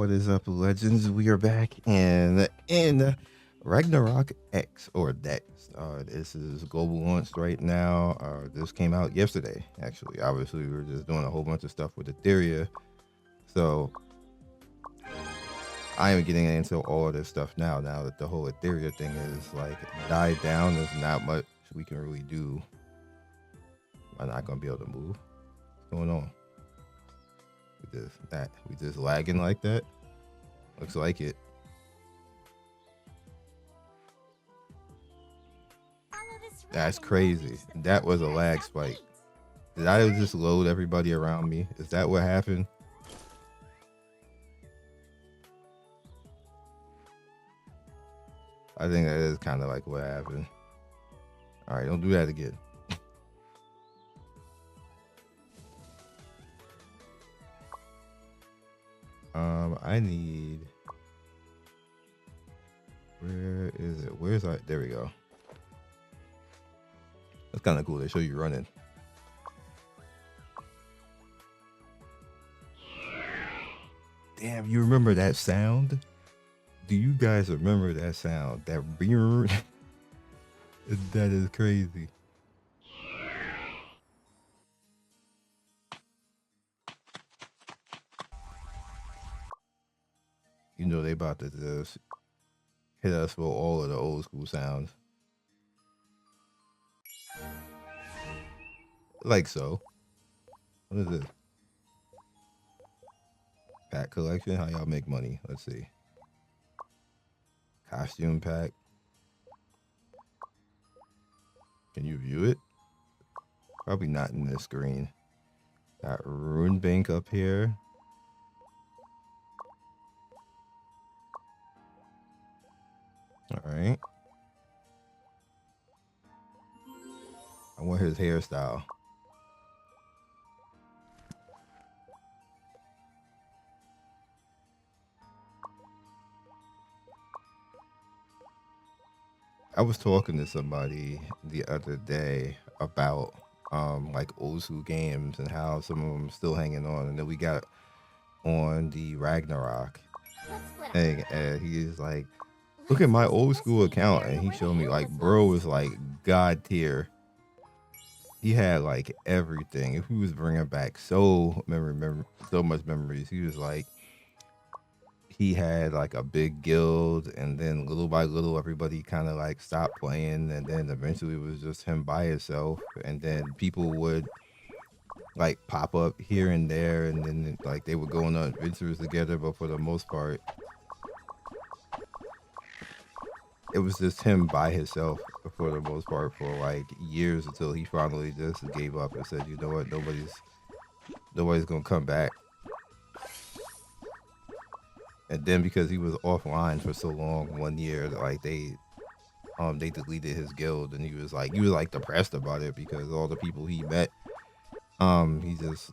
What is up, legends? We are back in Ragnarok X or Dex. This is global launch right now. This came out yesterday, actually. Obviously, we were just doing a whole bunch of stuff with Etheria, so I am getting into all of this stuff now. Now that the whole Etheria thing is like died down, there's not much we can really do. I'm not gonna be able to move. What's going on? We just lagging like that. Looks like it. That's crazy. That was a lag spike. Did I just load everybody around me? Is that what happened? I think that is kind of like what happened. All right, don't do that again. I need. Where is it? Where's that? There we go. That's kind of cool. They show you running. Damn, you remember that sound? Do you guys remember that sound? That weird. That is crazy. You know they about to just hit us with all of the old school sounds. Like so. What is this? Pack collection? How y'all make money? Let's see. Costume pack. Can you view it? Probably not in this screen. Got Rune Bank up here. Alright. I want his hairstyle. I was talking to somebody the other day about like old school games and how some of them still hanging on, and then we got on the Ragnarok thing, and he's like, look at my old school account, and he showed me like bro was like god tier. He had like everything. If he was bringing back so much memories, he was like, he had like a big guild, and then little by little everybody kind of like stopped playing, and then eventually it was just him by himself, and then people would like pop up here and there, and then like they would go on adventures together, but for the most part it was just him by himself for the most part for like years, until he finally just gave up and said, you know what, nobody's gonna come back. And then because he was offline for so long, one year, like they deleted his guild, and he was like depressed about it because all the people he met, he just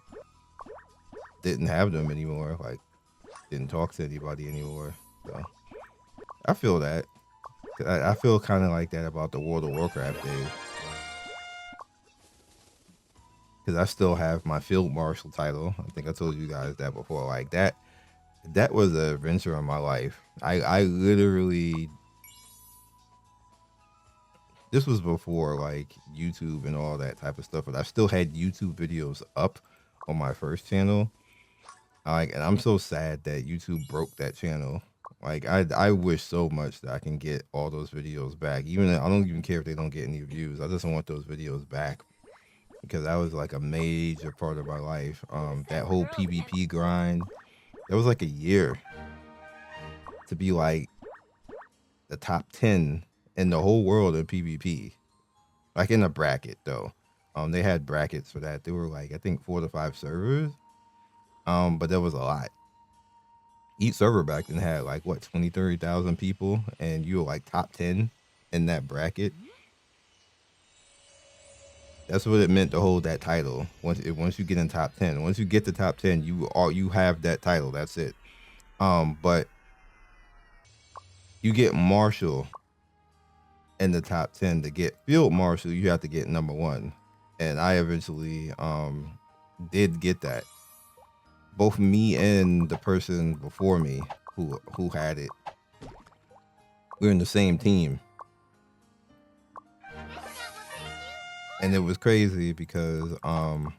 didn't have them anymore. Like, didn't talk to anybody anymore. So I feel that. I feel kind of like that about the World of Warcraft days, because I still have my field marshal title. I think I told you guys that before. Like that was an adventure in my life. I literally, this was before like YouTube and all that type of stuff, but I still had YouTube videos up on my first channel. Like, and I'm so sad that YouTube broke that channel. Like, I wish so much that I can get all those videos back. Even I don't even care if they don't get any views. I just want those videos back, because that was like a major part of my life. That whole PvP grind. It was like a year to be like the top 10 in the whole world in PvP. Like in a bracket though. They had brackets for that. There were like, I think 4 to 5 servers. But there was a lot. Each server back then had like what, 20-30,000 people, and you were like top 10 in that bracket. That's what it meant to hold that title. Once you get in top 10, once you get to top 10, you have that title. That's it. But you get marshal in the top 10. To get field marshal, you have to get number 1, and I eventually did get that. both me and the person before me who had it, we were in the same team. And it was crazy because I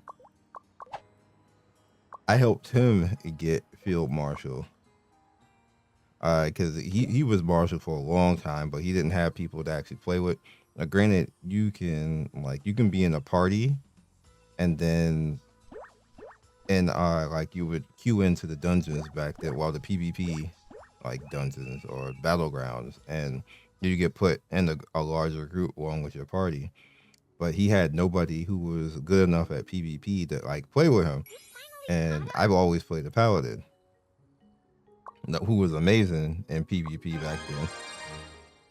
helped him get field marshal. Because he was marshal for a long time, but he didn't have people to actually play with. Now, granted, you can be in a party, and then like you would queue into the dungeons back there, while the PvP like dungeons or battlegrounds, and you get put in a larger group along with your party. But he had nobody who was good enough at PvP to like play with him, and I've always played the paladin, who was amazing in PvP back then.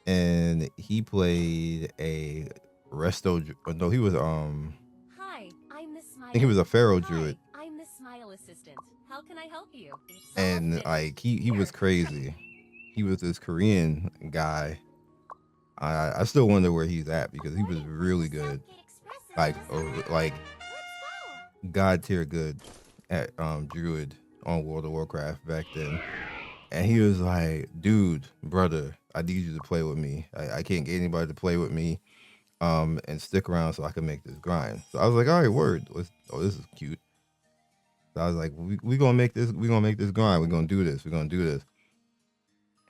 And he played a resto. No, he was Hi, I'm the Smile. I think he was a pharaoh druid. I'm the Smile assistant. How can I help you? And like he was crazy. He was this Korean guy. I still wonder where he's at because he was really good, like god tier good at druid on World of Warcraft back then. And he was like, dude, brother, I need you to play with me. I can't get anybody to play with me and stick around so I can make this grind. So I was like, all right, word. This is cute. So I was like, we gonna make this grind. We're gonna do this.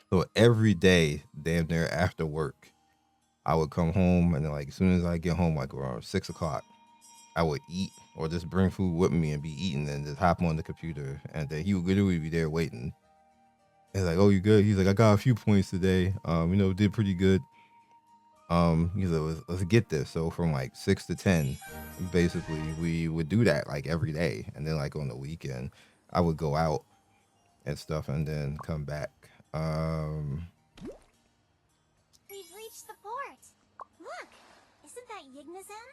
So every day, damn near after work, I would come home, and then like as soon as I get home, like around 6 o'clock, I would eat or just bring food with me and be eating, and just hop on the computer, and then he would literally be there waiting. He's like, "Oh, you good?" He's like, "I got a few points today. Did pretty good." He's like, let's get this. So from like 6 to 10, basically, we would do that like every day, and then like on the weekend, I would go out and stuff, and then come back. We've reached the port. Look, isn't that Yignazen?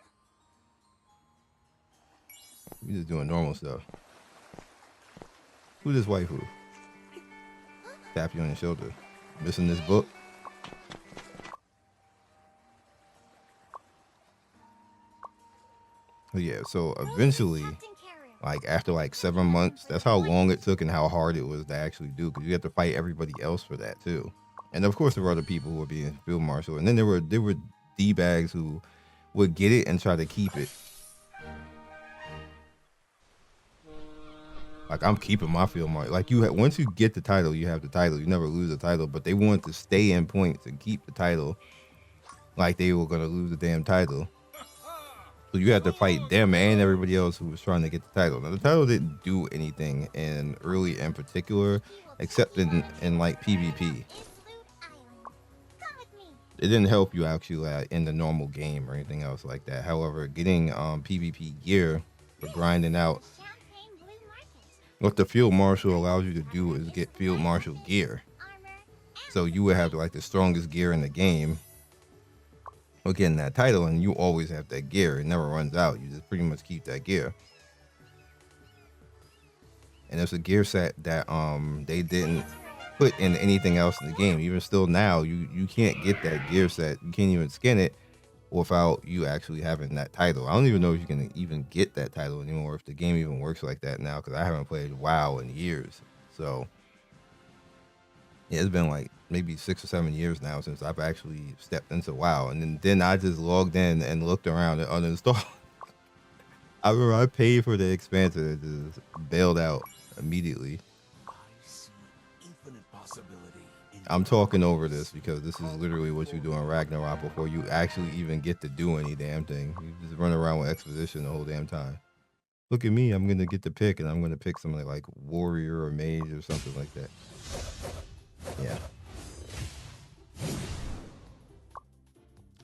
We just doing normal stuff. Who this waifu? Tap you on the shoulder. Missing this book? But yeah, so eventually, like after like 7 months, that's how long it took and how hard it was to actually do, because you have to fight everybody else for that too. And of course there were other people who were being field marshal, and then there were D-bags who would get it and try to keep it. Like, I'm keeping my field marshal. Like, once you get the title, you have the title. You never lose the title. But they wanted to stay in points and keep the title, like they were gonna lose the damn title. So you had to fight them and everybody else who was trying to get the title. Now the title didn't do anything in particular, except in like PvP. It didn't help you actually in the normal game or anything else like that. However, getting PvP gear for grinding out, what the field marshal allows you to do is get field marshal gear. So you would have like the strongest gear in the game for getting that title, and you always have that gear. It never runs out. You just pretty much keep that gear. And it's a gear set that they didn't put in anything else in the game. Even still now, you can't get that gear set. You can't even skin it without you actually having that title. I don't even know if you can even get that title anymore, if the game even works like that now, because I haven't played WoW in years. So yeah, it's been like maybe 6 or 7 years now since I've actually stepped into WoW, and then I just logged in and looked around and uninstalled. I remember I paid for the expansion and just bailed out immediately. I'm talking over this because this is literally what you do in Ragnarok before you actually even get to do any damn thing. You just run around with exposition the whole damn time. Look at me, I'm gonna get the pick, and I'm gonna pick something like warrior or mage or something like that. Yeah.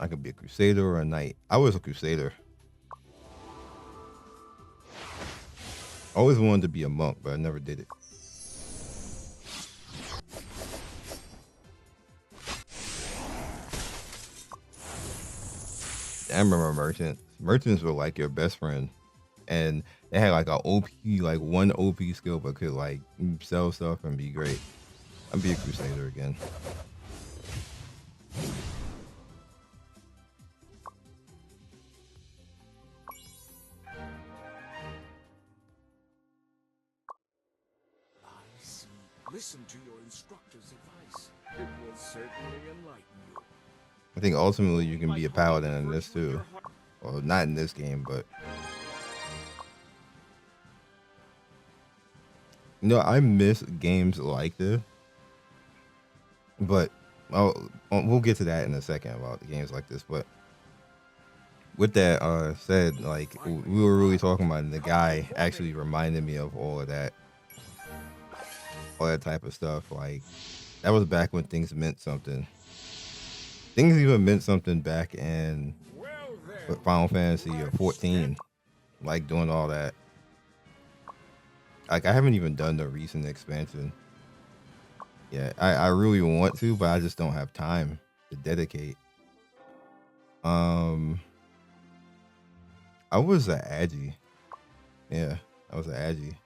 I could be a crusader or a knight. I was a crusader. I always wanted to be a monk, but I never did it. I remember merchants. Merchants were like your best friend, and they had like a OP, like one OP skill, but could like sell stuff and be great. I'd be a crusader again. Listen to your instructor's advice. It will certainly enlighten you. I think ultimately you can be a paladin in this too. Well, not in this game, but you know, I miss games like this. But we'll get to that in a second about the games like this. But with that said, like we were really talking about, and the guy actually reminded me of all that type of stuff. Like that was back when things meant something. Things even meant something back in Final Fantasy 14, like doing all that. Like I haven't even done the recent expansion. Yeah, I really want to, but I just don't have time to dedicate. I was a Agi. Yeah, I was a Agi.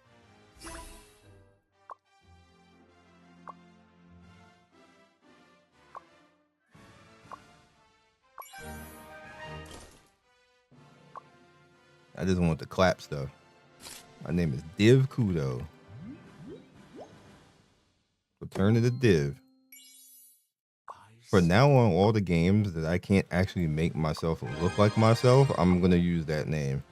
I just want the clap stuff. My name is Div Kudo. Return to the Div. For now on, all the games that I can't actually make myself look like myself, I'm gonna use that name.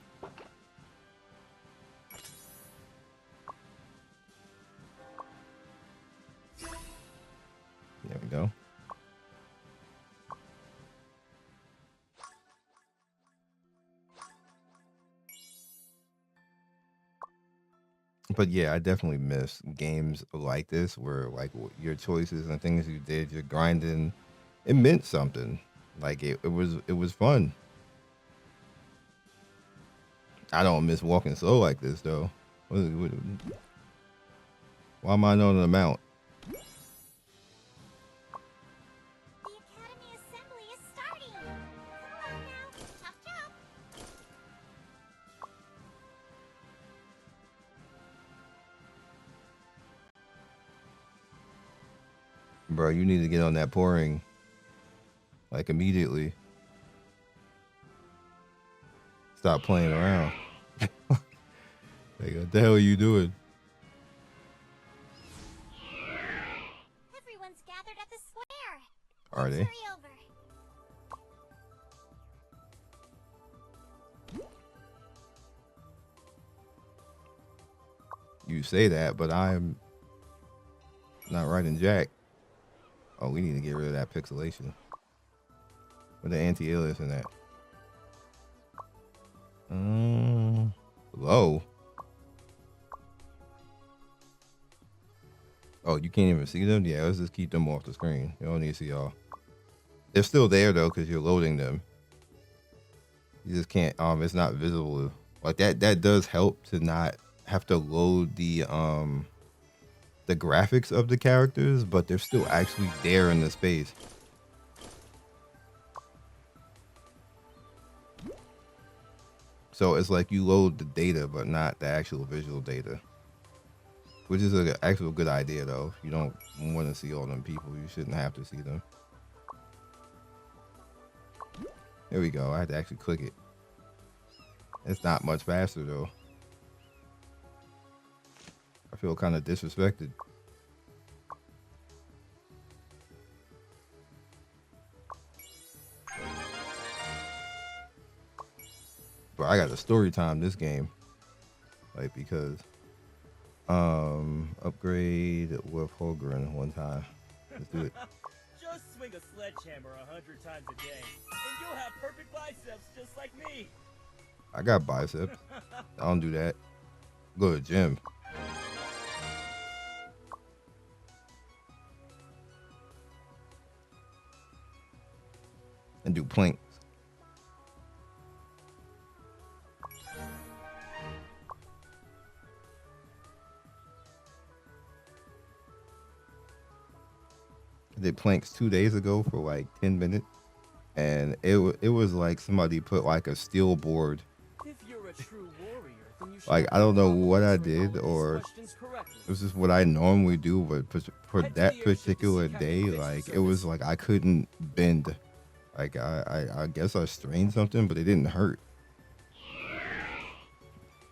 There we go. But yeah, I definitely miss games like this where like your choices and things you did, you're grinding, it meant something. Like it was fun. I don't miss walking slow like this though. Why am I on an amount? The Academy Assembly is starting. Come along now. Chop chop. Bro, you need to get on that pouring. Like immediately. Stop playing around. Like, what the hell are you doing? Everyone's gathered at the square. Are Let's they? hurry over. You say that, but I'm not writing jack. Oh, we need to get rid of that pixelation. With the anti-alias in that. Low. Oh, you can't even see them? Yeah, let's just keep them off the screen. You don't need to see y'all. They're still there though, because you're loading them. You just can't, it's not visible. Like that does help to not have to load the graphics of the characters, but they're still actually there in the space. So it's like you load the data, but not the actual visual data. Which is an actual good idea though. If you don't want to see all them people, you shouldn't have to see them. There we go. I had to actually click it. It's not much faster though. I feel kind of disrespected. But I got a story time this game. Like because upgrade with Holgren one time. Let's do it. Just swing a sledgehammer 100 times a day, and you'll have perfect biceps just like me. I got biceps. I don't do that. Go to the gym. And do planks. I did planks 2 days ago for like 10 minutes. And it was like somebody put like a steel board. If you're a true warrior, then you should Like, I don't know what I did, or this is what I normally do, but for that particular day, like it was like I couldn't bend. Like I guess I strained something, but it didn't hurt.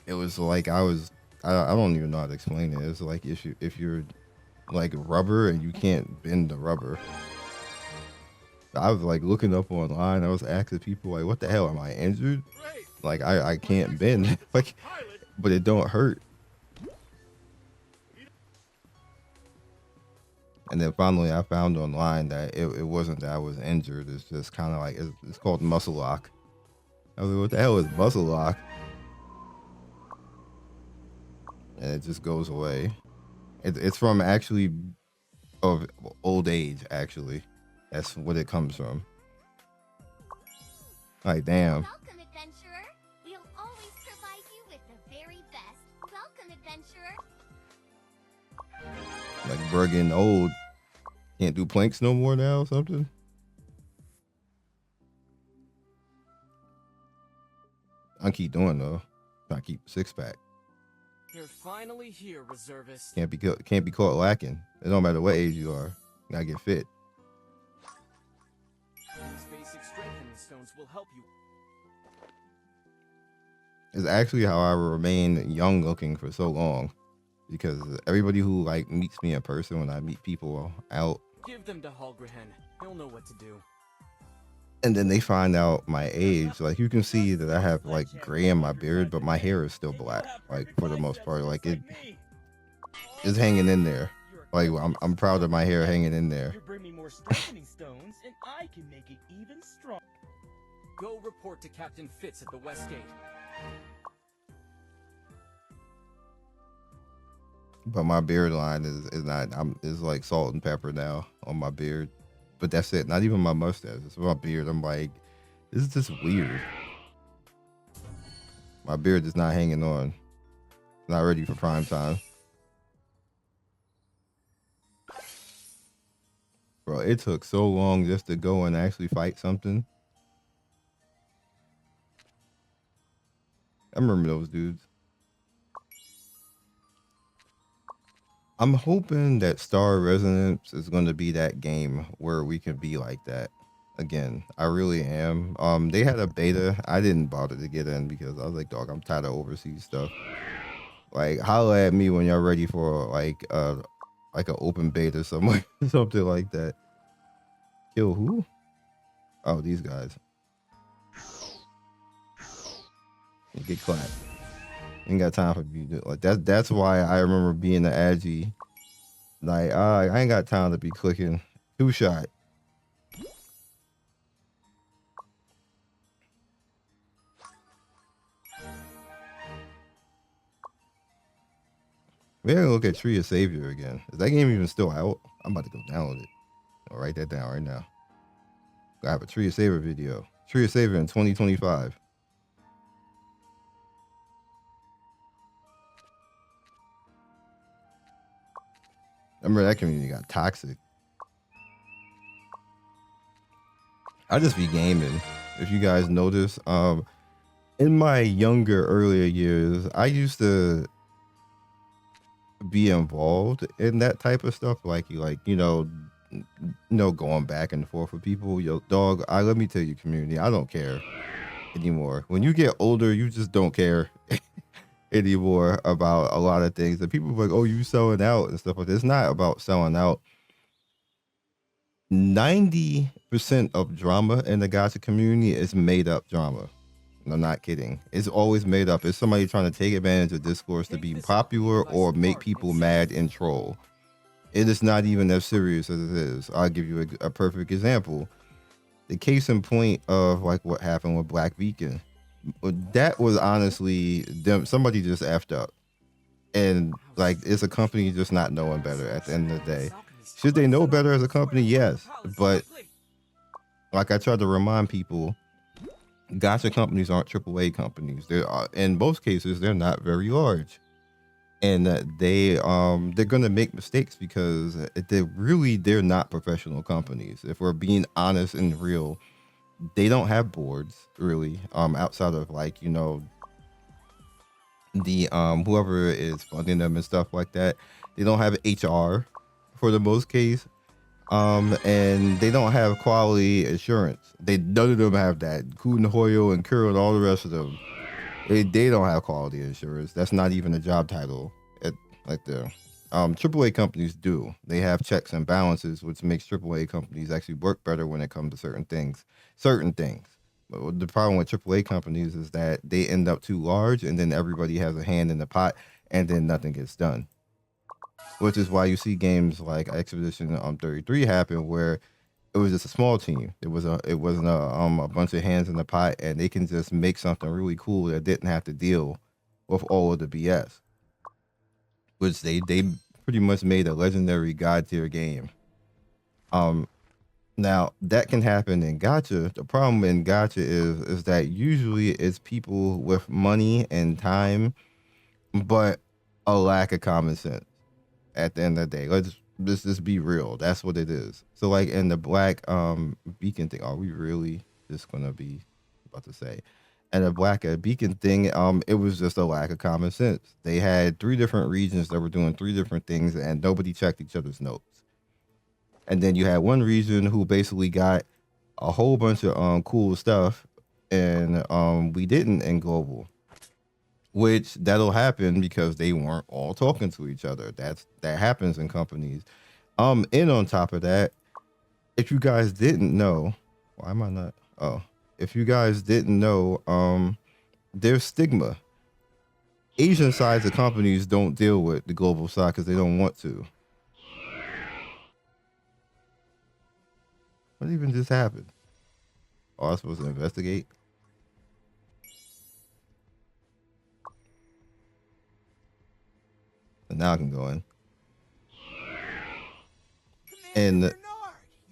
It was like I don't even know how to explain it. It's like if you're like rubber and you can't bend the rubber. I was like looking up online. I was asking people like, "What the hell? Am I injured? Great. Like I can't bend, like, Pilot. but it don't hurt." And then finally, I found online that it wasn't that I was injured. It's just kind of like it's called muscle lock. I was like, "What the hell is muscle lock?" And it just goes away. It's from actually of old age. Actually, that's what it comes from. Like damn. Welcome, adventurer. We'll always provide you with the very best. Welcome, adventurer. Like bro getting old. Can't do planks no more now or something. I keep doing though. Trying to keep a 6-pack. You're finally here, reservist. Can't be caught lacking. It don't matter what age you are. You gotta get fit. These basic strengthening stones will help you. It's actually how I remain young looking for so long. Because everybody who like meets me in person when I meet people out, Give them to Halgrihen. He'll know what to do. and then they find out my age. Like you can see that I have like gray in my beard, but my hair is still black. Like for the most part, like it's hanging in there. Like I'm proud of my hair hanging in there. You bring me more strengthening stones, and I can make it even stronger. Go report to Captain Fitz at the West Gate. But my beard line is not. It's like salt and pepper now on my beard. But that's it. Not even my mustache. It's my beard. I'm like, this is just weird. My beard is not hanging on. Not ready for prime time. Bro, it took so long just to go and actually fight something. I remember those dudes. I'm hoping that Star Resonance is going to be that game where we can be like that again. I really am. They had a beta. I didn't bother to get in because I was like, dog, I'm tired of overseas stuff. Like, holla at me when you're ready for like an open beta somewhere, something like that. Kill who? Oh, these guys. You get clapped. Ain't got time for you. Like that's why I remember being the Agi. Like I ain't got time to be clicking 2-shot. We're gonna look at Tree of Savior again. Is that game even still out? I'm about to go download it. I'll write that down right now. I have a Tree of Savior video. Tree of Savior in 2025. I remember that community got toxic. I just be gaming. If you guys notice, in my earlier years, I used to be involved in that type of stuff, like going back and forth with people. Yo, dog, let me tell you, community, I don't care anymore. When you get older, you just don't care anymore about a lot of things. And people are like, oh, you selling out and stuff like that. It's not about selling out. 90% of drama in the Gacha community is made up drama. I'm not kidding. It's always made up. It's somebody trying to take advantage of discourse to be popular or make people mad and troll. It is not even as serious as it is. I'll give you a perfect example. The case in point of like what happened with Black Beacon. That was honestly them. Somebody just effed up, and like it's a company just not knowing better. At the end of the day, should they know better as a company? Yes, but like I try to remind people, Gacha companies aren't AAA companies. They're in most cases they're not very large, and they're gonna make mistakes because they're not professional companies. If we're being honest and real. They don't have boards really, outside of like, the whoever is funding them and stuff like that. They don't have HR for the most case, and they don't have quality assurance. None of them have that. Kun Hoyo and Kuro and all the rest of them, they don't have quality assurance. That's not even a job title right there. AAA companies do. They have checks and balances, which makes AAA companies actually work better when it comes to certain things. Certain things. But the problem with AAA companies is that they end up too large, and then everybody has a hand in the pot, and then nothing gets done. Which is why you see games like Expedition 33 happen, where it was just a small team. It wasn't a bunch of hands in the pot, and they can just make something really cool that didn't have to deal with all of the BS. Which they pretty much made a legendary god tier game. Now that can happen in Gacha. The problem in Gacha is that usually it's people with money and time, but a lack of common sense. At the end of the day, let's just be real. That's what it is. So like in the Black Beacon thing, are we really just gonna be about to say? And the Black Beacon thing, it was just a lack of common sense. They had 3 different regions that were doing 3 different things, and nobody checked each other's notes. And then you had one region who basically got a whole bunch of cool stuff, and we didn't in global. Which that'll happen because they weren't all talking to each other. That happens in companies. And on top of that, if you guys didn't know, why am I not? Oh, if you guys didn't know, there's stigma. Asian sides of companies don't deal with the global side because they don't want to. What even just happened? Oh, I was supposed to investigate. And now I can go in. And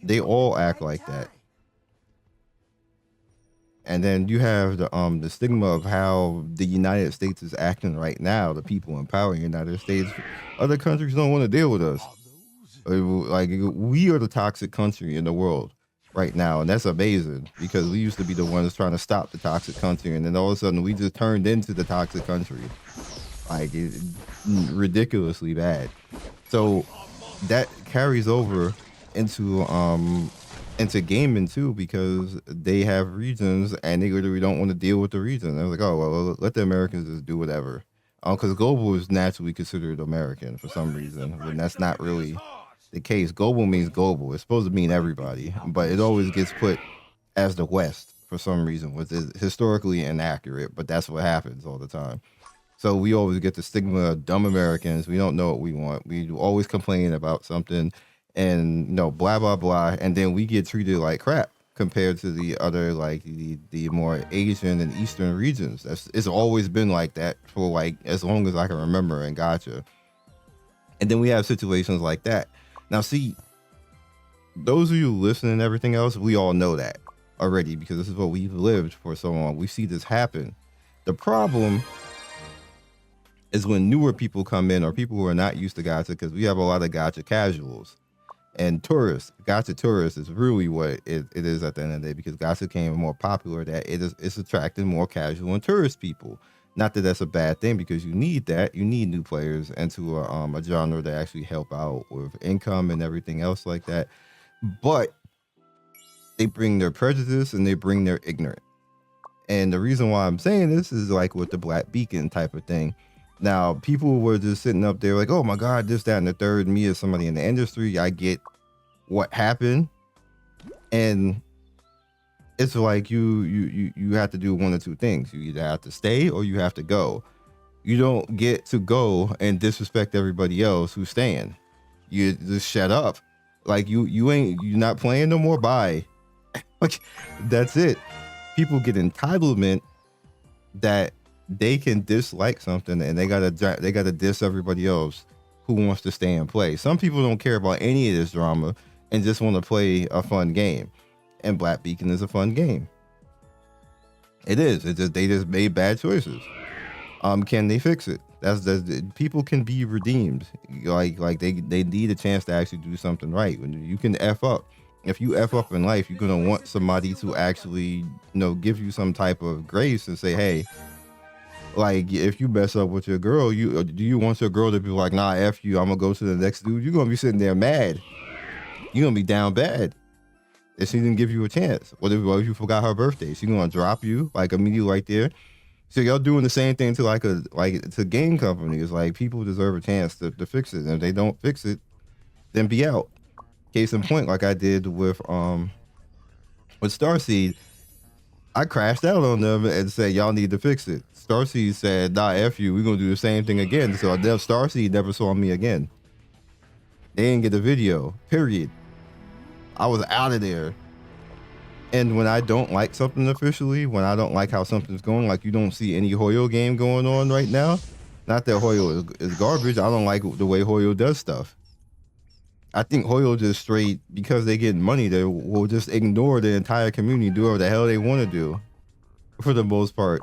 they all act like that. And then you have the stigma of how the United States is acting right now. The people in power in the United States, other countries don't want to deal with us. Like we are the toxic country in the world right now, and that's amazing because we used to be the ones trying to stop the toxic country, and then all of a sudden we just turned into the toxic country. Like it's ridiculously bad. So that carries over into gaming too, because they have regions and they literally don't want to deal with the region. They're like, oh well, let the Americans just do whatever. Because global is naturally considered American for some reason, when that's not really the case. Global means global. It's supposed to mean everybody, but it always gets put as the West for some reason, which is historically inaccurate, but that's what happens all the time. So we always get the stigma of dumb Americans. We don't know what we want. We always complain about something and blah, blah, blah. And then we get treated like crap compared to the other, like the more Asian and Eastern regions. It's always been like that for like as long as I can remember in Gacha. And then we have situations like that. Now, see, those of you listening and everything else, we all know that already because this is what we've lived for so long. We see this happen. The problem is when newer people come in or people who are not used to Gacha, because we have a lot of Gacha casuals and tourists. Gacha tourists is really what it is at the end of the day, because Gacha became more popular that it's attracting more casual and tourist people. Not that that's a bad thing, because you need that. You need new players into a genre that actually help out with income and everything else like that. But they bring their prejudice and they bring their ignorance. And the reason why I'm saying this is like with the Black Beacon type of thing. Now, people were just sitting up there like, oh my God, this, that, and the third. Me as somebody in the industry, I get what happened. And it's like you have to do one or two things. You either have to stay or you have to go. You don't get to go and disrespect everybody else who's staying. You just shut up. Like you're not playing no more. Bye. Like that's it. People get entitlement that they can dislike something and they gotta diss everybody else who wants to stay and play. Some people don't care about any of this drama and just want to play a fun game. And Black Beacon is a fun game. It is. They just made bad choices. Can they fix it? That's people can be redeemed. Like they need a chance to actually do something right. When you can F up. If you F up in life, you're gonna want somebody to actually, give you some type of grace and say, hey, like if you mess up with your girl, do you want your girl to be like, nah, F you, I'm gonna go to the next dude? You're gonna be sitting there mad. You're gonna be down bad. If she didn't give you a chance. What if you forgot her birthday? She's gonna drop you like immediately right there. So y'all doing the same thing to to game companies. Like people deserve a chance to fix it. And if they don't fix it, then be out. Case in point, like I did with Starseed, I crashed out on them and said y'all need to fix it. Starseed said, nah, F you, we're gonna do the same thing again. So Starseed never saw me again. They didn't get a video, period. I was out of there. And when I don't like something officially, when I don't like how something's going, like you don't see any Hoyo game going on right now. Not that Hoyo is garbage. I don't like the way Hoyo does stuff. I think Hoyo just straight, because they get money, they will just ignore the entire community, do whatever the hell they want to do, for the most part.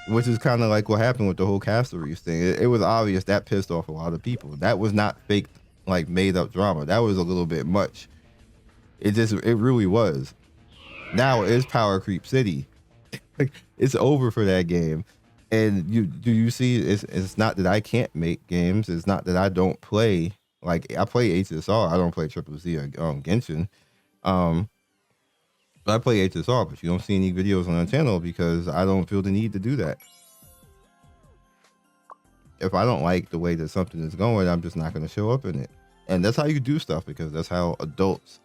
Which is kind of like what happened with the whole Castaries thing. It was obvious that pissed off a lot of people. That was not fake, like made up drama. That was a little bit much. It really was. Now it's Power Creep City. It's over for that game. And you see, it's not that I can't make games. It's not that I don't play. Like I play HSR. I don't play Triple Z or Genshin. But I play HSR, but you don't see any videos on the channel because I don't feel the need to do that. If I don't like the way that something is going, I'm just not going to show up in it. And that's how you do stuff, because that's how adults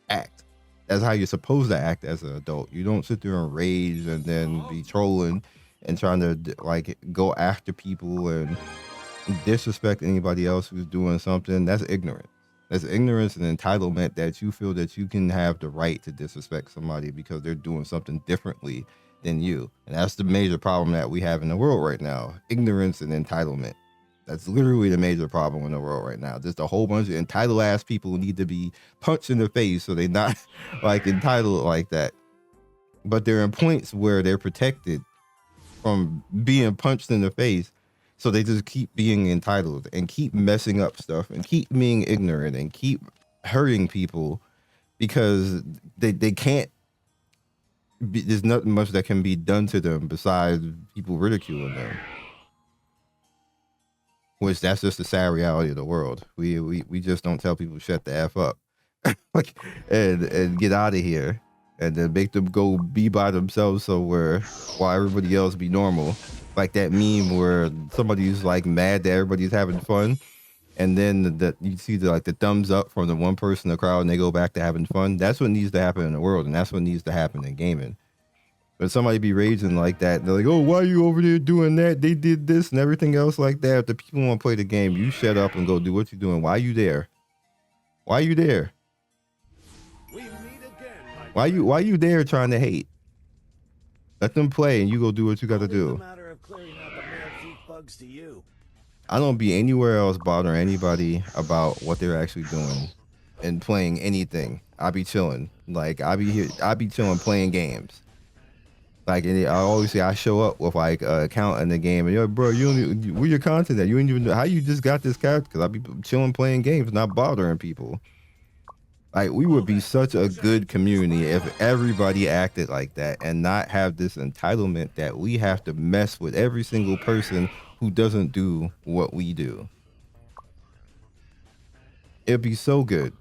act. That's how you're supposed to act as an adult. You don't sit there and rage and then be trolling and trying to like go after people and disrespect anybody else who's doing something. That's ignorant. That's ignorance and entitlement, that you feel that you can have the right to disrespect somebody because they're doing something differently than you. And that's the major problem that we have in the world right now. Ignorance and entitlement. That's literally the major problem in the world right now. Just a whole bunch of entitled ass people who need to be punched in the face so they're not like entitled like that. But they're in points where they're protected from being punched in the face. So they just keep being entitled and keep messing up stuff and keep being ignorant and keep hurting people because they can't there's nothing much that can be done to them besides people ridiculing them. Which that's just the sad reality of the world. We just don't tell people shut the F up. Like and get out of here and then make them go be by themselves somewhere while everybody else be normal. Like that meme where somebody's like mad that everybody's having fun, and then you see the thumbs up from the one person in the crowd and they go back to having fun. That's what needs to happen in the world, and that's what needs to happen in gaming. But somebody be raging like that, they're like, oh, why are you over there doing that? They did this and everything else like that. If the people want to play the game, you shut up and go do what you're doing. Why are you there? Why are you there? We meet again, Why you there trying to hate? Let them play and you go do what you got to do. matter of clearing out the mare's bugs to you. I don't be anywhere else bothering anybody about what they're actually doing and playing anything. I be chilling. Like I be chilling playing games. Like, and I always say I show up with like an account in the game, and you're like, bro, you don't even, where your content at? You don't even know how you just got this character, because I be chilling playing games, not bothering people. Like, we would be such a good community if everybody acted like that and not have this entitlement that we have to mess with every single person who doesn't do what we do. It'd be so good.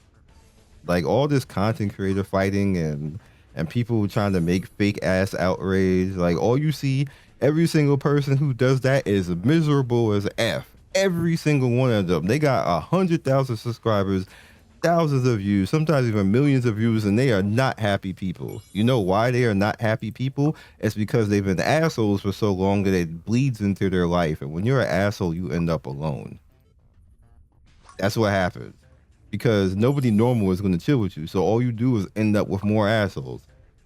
Like, all this content creator fighting and people trying to make fake ass outrage. Like, all you see, every single person who does that is miserable as F. Every single one of them. They got 100,000 subscribers, thousands of views, sometimes even millions of views, and they are not happy people. You know why they are not happy people? It's because they've been assholes for so long that it bleeds into their life. And when you're an asshole, you end up alone. That's what happens. Because nobody normal is going to chill with you. So all you do is end up with more assholes.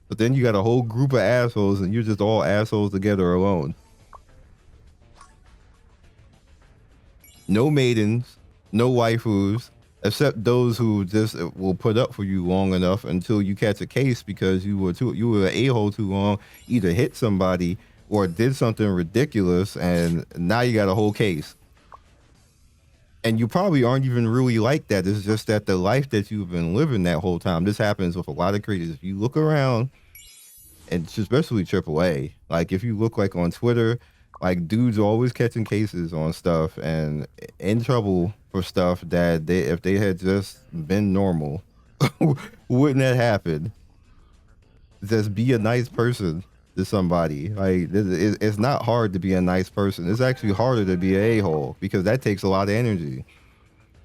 But then you got a whole group of assholes and you're just all assholes together alone. No maidens, no waifus, except those who just will put up for you long enough until you catch a case because you were an a-hole too long, either hit somebody or did something ridiculous, and now you got a whole case. And you probably aren't even really like that. It's just that the life that you've been living that whole time. This happens with a lot of creators. If you look around, and especially AAA, like if you look like on Twitter, like dudes are always catching cases on stuff and in trouble for stuff that if they had just been normal, wouldn't have happened. Just be a nice person to somebody. Like it's not hard to be a nice person. It's actually harder to be an a-hole because that takes a lot of energy.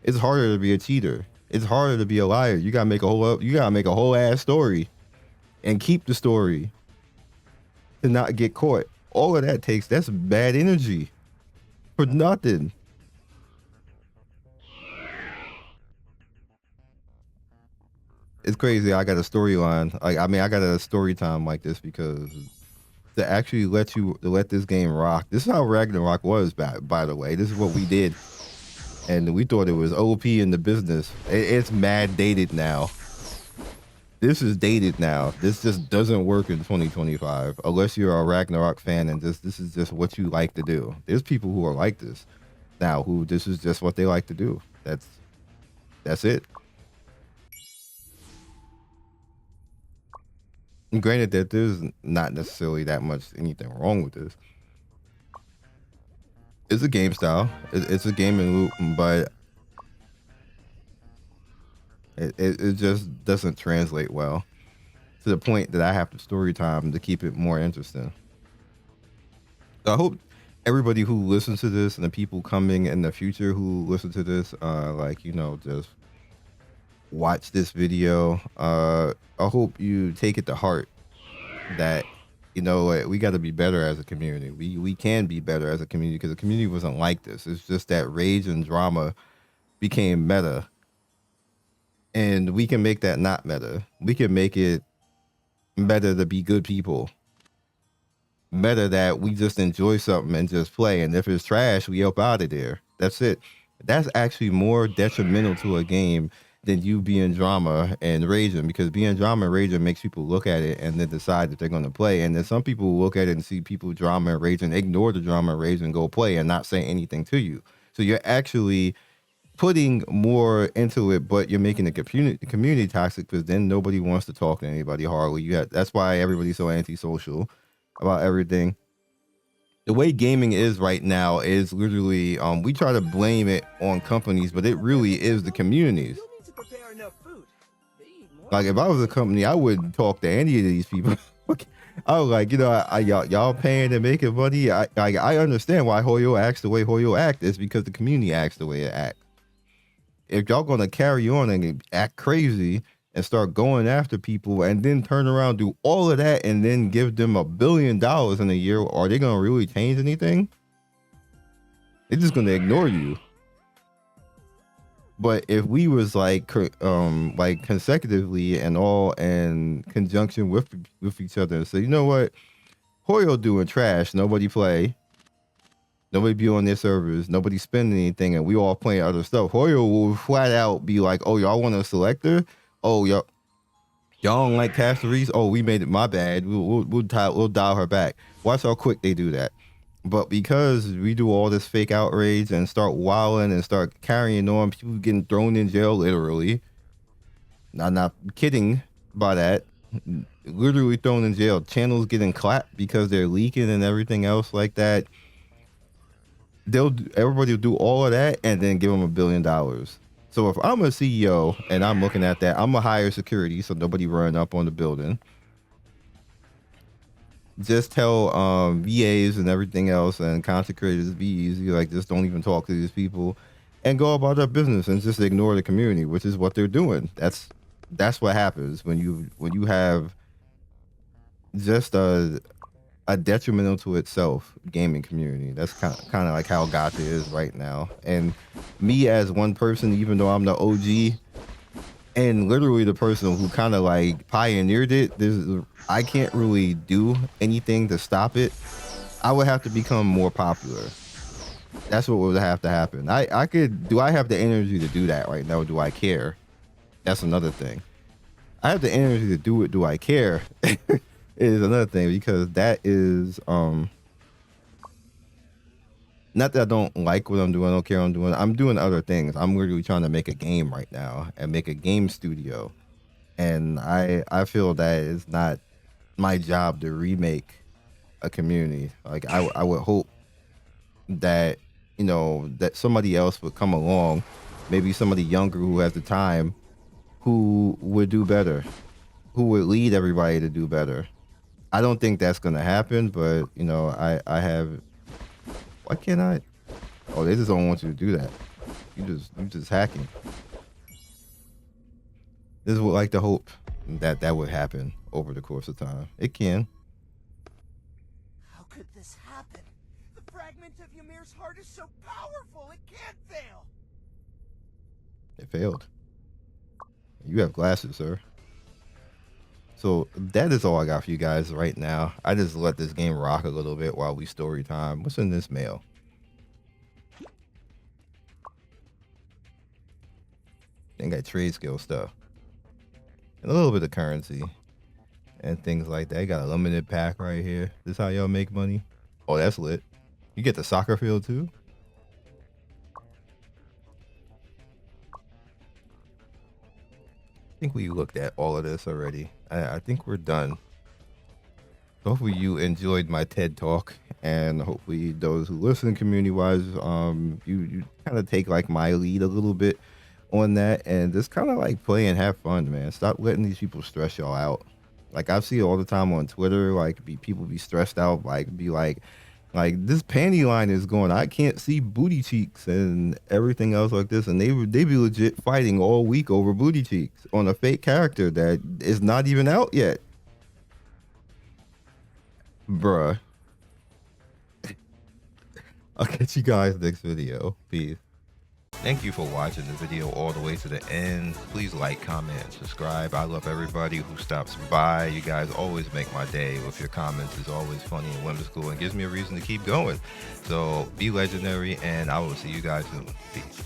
It's harder to be a cheater. It's harder to be a liar. You gotta make a whole ass story and keep the story to not get caught. All of that's bad energy for nothing. It's crazy. I got a storyline. I got a story time like this because to actually let this game rock. This is how Ragnarok was, by the way. This is what we did, and we thought it was OP in the business. It's mad dated now. This is dated now. This just doesn't work in 2025 unless you're a Ragnarok fan and this is just what you like to do. There's people who are like this now, who this is just what they like to do. That's it. And granted that there's not necessarily that much anything wrong with this. It's a game style. It's a gaming loop, but it just doesn't translate well to the point that I have to story time to keep it more interesting. So I hope everybody who listens to this and the people coming in the future who listen to this, just watch this video. I hope you take it to heart that, we got to be better as a community. We can be better as a community because the community wasn't like this. It's just that rage and drama became meta. And we can make that not meta. We can make it meta to be good people. Meta that we just enjoy something and just play. And if it's trash, we up out of there. That's it. That's actually more detrimental to a game than you being drama and raging, because being drama and raging makes people look at it and then decide that they're going to play. And then some people look at it and see people drama and raging, ignore the drama and rage and go play and not say anything to you. So you're actually putting more into it, but you're making the community toxic because then nobody wants to talk to anybody hardly. That's why everybody's so antisocial about everything. The way gaming is right now is literally, we try to blame it on companies, but it really is the communities. Like if I was a company, I wouldn't talk to any of these people. I was like, y'all paying and making money. I understand why Hoyo acts the way Hoyo acts. It's because the community acts the way it acts. If y'all gonna carry on and act crazy and start going after people and then turn around, do all of that, and then give them $1 billion in a year, are they gonna really change anything? They're just gonna ignore you. But if we was like consecutively and all in conjunction with each other and say, you know what, Hoyo doing trash, nobody play, nobody be on their servers, nobody spending anything, and we all playing other stuff, Hoyo will flat out be like, oh, y'all want a selector? Oh, y'all don't like Casteries? Oh, we made it, my bad. We'll dial her back. Watch how quick they do that. But because we do all this fake outrage and start wilding and start carrying on, people getting thrown in jail, literally. I'm not kidding by that. Literally thrown in jail. Channels getting clapped because they're leaking and everything else like that. Everybody will do all of that and then give them $1 billion. So if I'm a CEO and I'm looking at that, I'm gonna hire security so nobody run up on the building. Just tell VAs and everything else and content creators, VEs, just don't even talk to these people and go about their business and just ignore the community, which is what they're doing. That's what happens when you have just a detrimental to itself gaming community. That's kind of like how Gacha is right now. And me as one person, even though I'm the OG and literally the person who kind of like pioneered it, I can't really do anything to stop it. I would have to become more popular. That's what would have to happen. Do I have the energy to do that right now? Do I care? That's another thing. I have the energy to do it. Do I care? Is another thing, because that is not that I don't like what I'm doing, I don't care what I'm doing. I'm doing other things. I'm literally trying to make a game right now and make a game studio. And I feel that it's not my job to remake a community. Like I would hope that, that somebody else would come along, maybe somebody younger who has the time, who would do better, who would lead everybody to do better. I don't think that's gonna happen, but you know, I have. Why can't I? Oh, they just don't want you to do that. You just hacking. This is what like the hope that would happen over the course of time. It can. How could this happen? The fragment of Ymir's heart is so powerful, it can't fail. It failed. You have glasses, sir. So that is all I got for you guys right now. I just let this game rock a little bit while we story time. What's in this mail? They got trade skill stuff. And a little bit of currency. And things like that. You got a limited pack right here. This is how y'all make money. Oh, that's lit. You get the soccer field too? I think we looked at all of this already. I think we're done. Hopefully you enjoyed my TED talk, and hopefully those who listen community-wise, you kind of take like my lead a little bit on that, and just kind of like play and have fun, man. Stop letting these people stress y'all out. Like I see it all the time on Twitter, like people be stressed out, like be like this panty line is going, I can't see booty cheeks and everything else like this, and they be legit fighting all week over booty cheeks on a fake character that is not even out yet. Bruh. I'll catch you guys next video. Peace. Thank you for watching the video all the way to the end. Please like, comment, and subscribe. I love everybody who stops by. You guys always make my day with your comments. It's always funny and whimsical and gives me a reason to keep going. So be legendary, and I will see you guys soon. Peace.